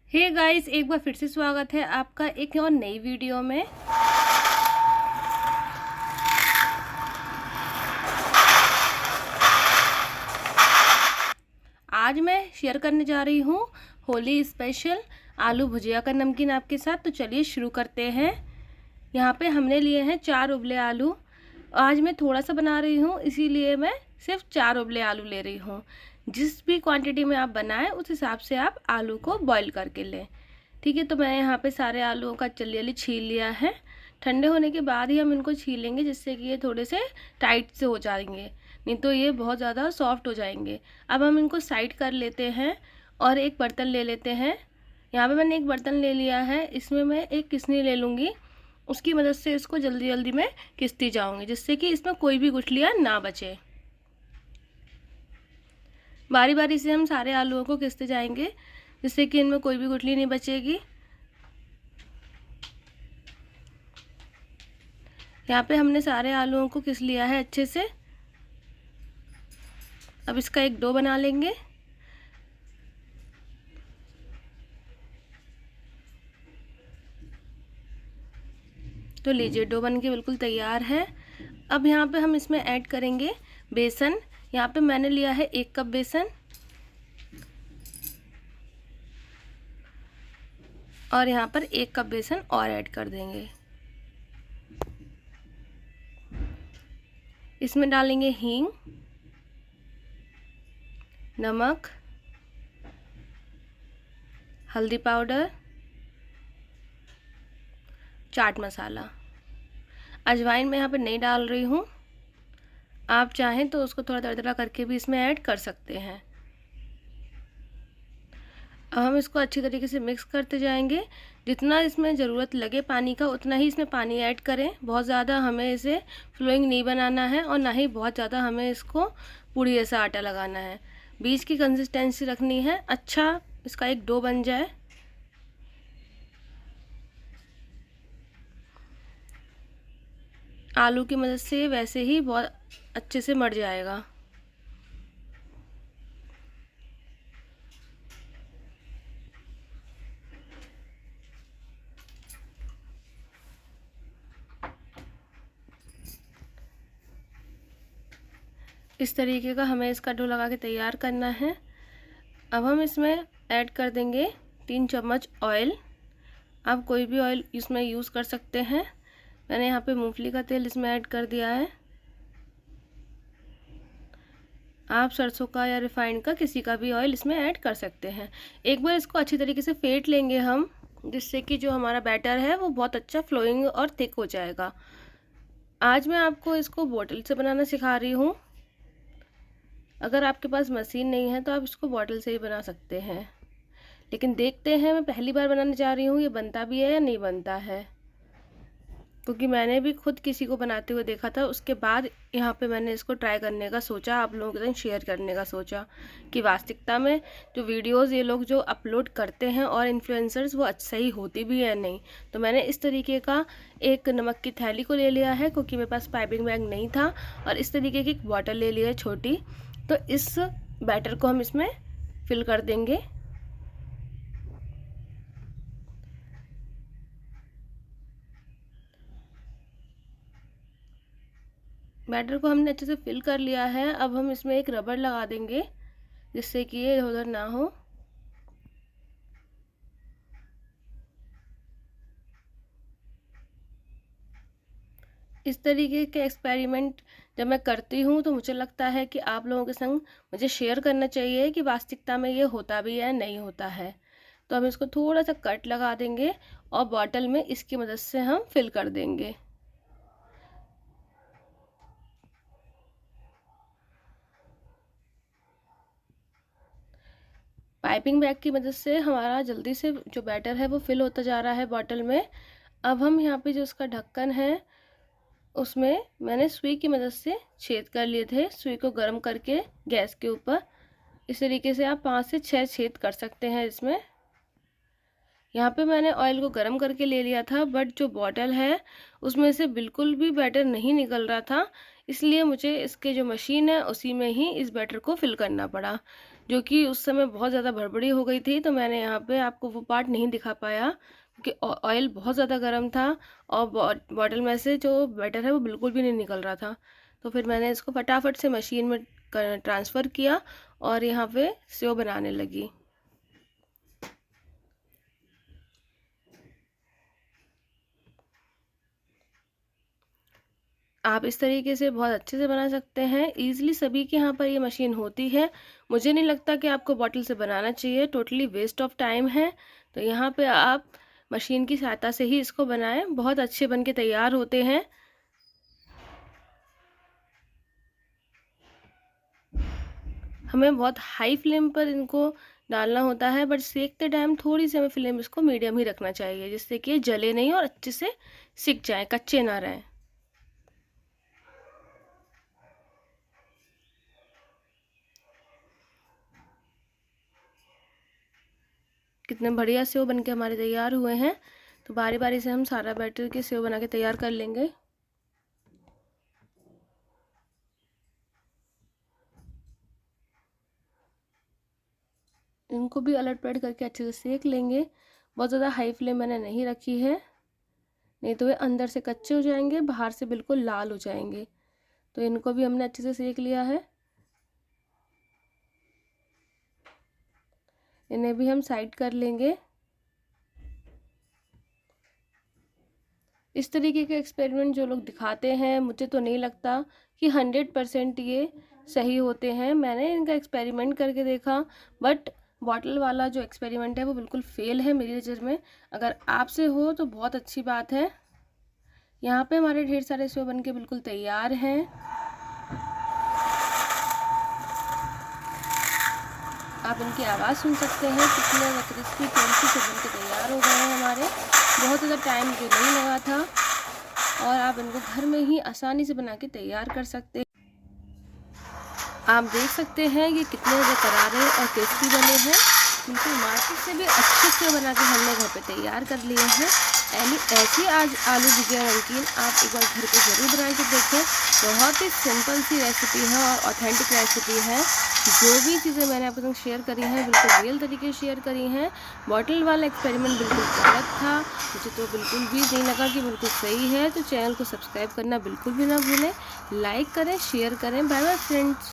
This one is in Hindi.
हे गाइस, एक बार फिर से स्वागत है आपका एक और नई वीडियो में। आज मैं शेयर करने जा रही हूँ होली स्पेशल आलू भुजिया का नमकीन आपके साथ। तो चलिए शुरू करते हैं। यहाँ पे हमने लिए हैं 4 उबले आलू। आज मैं थोड़ा सा बना रही हूँ, इसीलिए मैं सिर्फ 4 उबले आलू ले रही हूँ। जिस भी क्वांटिटी में आप बनाएं उस हिसाब से आप आलू को बॉईल करके लें। ठीक है, तो मैं यहाँ पे सारे आलूओं का जल्दी छील लिया है। ठंडे होने के बाद ही हम इनको छीलेंगे, जिससे कि ये थोड़े से टाइट से हो जाएंगे, नहीं तो ये बहुत ज़्यादा सॉफ्ट हो जाएंगे। अब हम इनको साइड कर लेते हैं और एक बर्तन ले लेते हैं। यहाँ पे मैंने एक बर्तन ले लिया है, इसमें मैं एक किसनी ले लूँगी। उसकी मदद से इसको जल्दी जल्दी में किसती जाऊँगी, जिससे कि इसमें कोई भी गुठलियाँ ना बचे। बारी बारी से हम सारे आलूओं को किसते जाएंगे, जिससे कि इनमें कोई भी गुठली नहीं बचेगी। यहाँ पे हमने सारे आलूओं को किस लिया है अच्छे से। अब इसका एक डो बना लेंगे। तो लीजिए, डो बन के बिल्कुल तैयार है। अब यहाँ पे हम इसमें ऐड करेंगे बेसन। यहाँ पे मैंने लिया है 1 कप बेसन, और यहाँ पर 1 कप बेसन और ऐड कर देंगे। इसमें डालेंगे हींग, नमक, हल्दी पाउडर, चाट मसाला। अजवाइन मैं यहाँ पे नहीं डाल रही हूँ, आप चाहें तो उसको थोड़ा दरदरा करके भी इसमें ऐड कर सकते हैं। अब हम इसको अच्छी तरीके से मिक्स करते जाएंगे। जितना इसमें ज़रूरत लगे पानी का, उतना ही इसमें पानी ऐड करें। बहुत ज़्यादा हमें इसे फ्लोइंग नहीं बनाना है, और ना ही बहुत ज़्यादा हमें इसको पूड़ी जैसा आटा लगाना है। बीच की कंसिस्टेंसी रखनी है, अच्छा इसका एक डो बन जाए। आलू की मदद से वैसे ही बहुत अच्छे से मर जाएगा। इस तरीके का हमें इसका डो लगा के तैयार करना है। अब हम इसमें ऐड कर देंगे 3 चम्मच ऑयल। आप कोई भी ऑयल इसमें यूज़ कर सकते हैं। मैंने यहाँ पे मूंगफली का तेल इसमें ऐड कर दिया है। आप सरसों का या रिफाइंड का किसी का भी ऑयल इसमें ऐड कर सकते हैं। एक बार इसको अच्छी तरीके से फेंट लेंगे हम, जिससे कि जो हमारा बैटर है वो बहुत अच्छा फ्लोइंग और थिक हो जाएगा। आज मैं आपको इसको बॉटल से बनाना सिखा रही हूँ। अगर आपके पास मशीन नहीं है तो आप इसको बॉटल से ही बना सकते हैं। लेकिन देखते हैं, मैं पहली बार बनाने जा रही हूँ, ये बनता भी है या नहीं बनता है। क्योंकि मैंने भी खुद किसी को बनाते हुए देखा था, उसके बाद यहाँ पे मैंने इसको ट्राई करने का सोचा, आप लोगों के साथ शेयर करने का सोचा कि वास्तविकता में जो वीडियोस ये लोग जो अपलोड करते हैं और इन्फ्लुएंसर्स, वो सही होती भी है नहीं। तो मैंने इस तरीके का एक नमक की थैली को ले लिया है, क्योंकि मेरे पास पाइपिंग बैग नहीं था, और इस तरीके की एक बॉटल ले ली है छोटी। तो इस बैटर को हम इसमें फिल कर देंगे। बैटर को हमने अच्छे से फिल कर लिया है। अब हम इसमें एक रबर लगा देंगे, जिससे कि ये इधर उधर ना हो। इस तरीके के एक्सपेरिमेंट जब मैं करती हूँ तो मुझे लगता है कि आप लोगों के संग मुझे शेयर करना चाहिए कि वास्तविकता में ये होता भी है नहीं होता है। तो हम इसको थोड़ा सा कट लगा देंगे और बॉटल में इसकी मदद से हम फिल कर देंगे। पाइपिंग बैग की मदद से हमारा जल्दी से जो बैटर है वो फिल होता जा रहा है बॉटल में। अब हम यहाँ पे जो उसका ढक्कन है, उसमें मैंने सुई की मदद से छेद कर लिए थे। सुई को गर्म करके गैस के ऊपर इस तरीके से आप 5 से 6 छेद कर सकते हैं इसमें। यहाँ पे मैंने ऑयल को गर्म करके ले लिया था, बट जो बॉटल है उसमें से बिल्कुल भी बैटर नहीं निकल रहा था, इसलिए मुझे इसके जो मशीन है उसी में ही इस बैटर को फिल करना पड़ा। जो कि उस समय बहुत ज़्यादा भड़बड़ी हो गई थी, तो मैंने यहाँ पे आपको वो पार्ट नहीं दिखा पाया क्योंकि ऑयल बहुत ज़्यादा गर्म था और बॉटल में से जो बैटर है वो बिल्कुल भी नहीं निकल रहा था। तो फिर मैंने इसको फटाफट से मशीन में ट्रांसफ़र किया और यहाँ पे सेव बनाने लगी। आप इस तरीके से बहुत अच्छे से बना सकते हैं। ईज़िली सभी के यहाँ पर ये मशीन होती है। मुझे नहीं लगता कि आपको बॉटल से बनाना चाहिए, टोटली वेस्ट ऑफ टाइम है। तो यहाँ पे आप मशीन की सहायता से ही इसको बनाएं, बहुत अच्छे बन के तैयार होते हैं। हमें बहुत हाई फ्लेम पर इनको डालना होता है, बट सेकते टाइम थोड़ी सी हमें फ्लेम इसको मीडियम ही रखना चाहिए, जिससे कि ये जले नहीं और अच्छे से सिक जाए, कच्चे ना रहें। कितने बढ़िया सेव बनके हमारे तैयार हुए हैं। तो बारी बारी से हम सारा बैटर के सेव बना के तैयार कर लेंगे। इनको भी अलट पलट करके अच्छे से सेक लेंगे। बहुत ज़्यादा हाई फ्लेम मैंने नहीं रखी है, नहीं तो वे अंदर से कच्चे हो जाएंगे, बाहर से बिल्कुल लाल हो जाएंगे। तो इनको भी हमने अच्छे से सेक लिया है। इन्हें भी हम साइड कर लेंगे। इस तरीके के एक्सपेरिमेंट जो लोग दिखाते हैं, मुझे तो नहीं लगता कि 100% ये सही होते हैं। मैंने इनका एक्सपेरिमेंट करके देखा, बट बॉटल वाला जो एक्सपेरिमेंट है वो बिल्कुल फेल है मेरी नज़र में। अगर आपसे हो तो बहुत अच्छी बात है। यहाँ पे हमारे ढेर सारे सेव बन के बिल्कुल तैयार हैं। आप इनकी आवाज़ सुन सकते हैं, कितने क्रिस्पी क्रंची से बन के तैयार हो गए हैं हमारे। बहुत ज़्यादा टाइम जो नहीं लगा था, और आप इनको घर में ही आसानी से बना के तैयार कर सकते हैं। आप देख सकते हैं ये कितने ज़्यादा करारे और टेस्टी बने हैं। बिल्कुल मार्केट से भी अच्छे से बना के हमने घर पे तैयार कर लिए हैं। ऐसी आज आलू भुजिया नमकीन आप एक बार घर पे ज़रूर बना के देखें। बहुत ही सिंपल सी रेसिपी है और ऑथेंटिक रेसिपी है। जो भी चीज़ें मैंने आपके साथ शेयर करी हैं बिल्कुल रियल तरीके से शेयर करी हैं। बॉटल वाला एक्सपेरिमेंट बिल्कुल गलत था, मुझे तो बिल्कुल भी नहीं लगा कि बिल्कुल सही है। तो चैनल को सब्सक्राइब करना बिल्कुल भी ना भूलें, लाइक करें, शेयर करें। Bye bye friends.